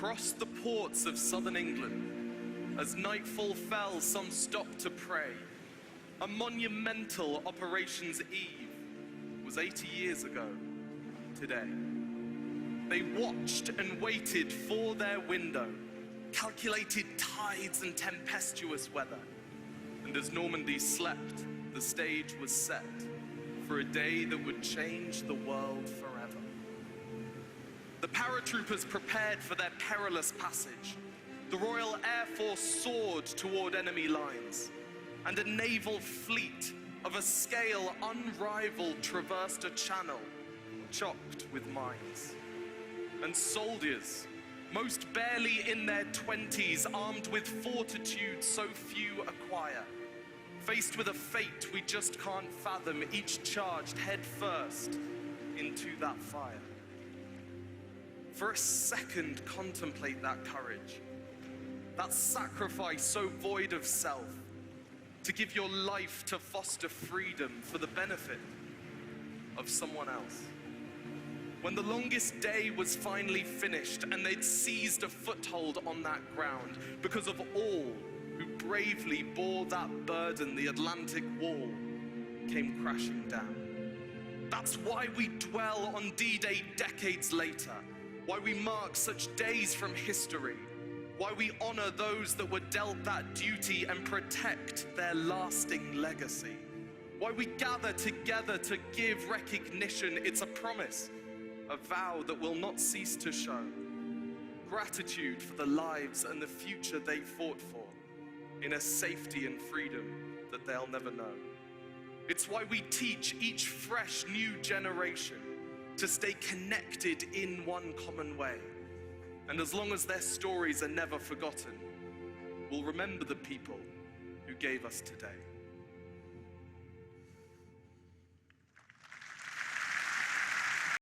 Across the ports of southern England, as nightfall fell, some stopped to pray. A monumental Operations Eve was 80 years ago today. They watched and waited for their window, calculated tides and tempestuous weather. And as Normandy slept, the stage was set for a day that would change the world forever. The paratroopers prepared for their perilous passage. The Royal Air Force soared toward enemy lines, and a naval fleet of a scale unrivaled traversed a channel chocked with mines. And soldiers, most barely in their 20s, armed with fortitude so few acquire, faced with a fate we just can't fathom, each charged head first into that fire. For a second, contemplate that courage, that sacrifice so void of self, to give your life to foster freedom for the benefit of someone else. When the longest day was finally finished and they'd seized a foothold on that ground, because of all who bravely bore that burden, the Atlantic wall came crashing down. That's why we dwell on D-Day decades later, why we mark such days from history, why we honor those that were dealt that duty and protect their lasting legacy, why we gather together to give recognition. It's a promise, a vow that will not cease to show gratitude for the lives and the future they fought for, in a safety and freedom that they'll never know. It's why we teach each fresh new generation to stay connected in one common way. And as long as their stories are never forgotten, we'll remember the people who gave us today.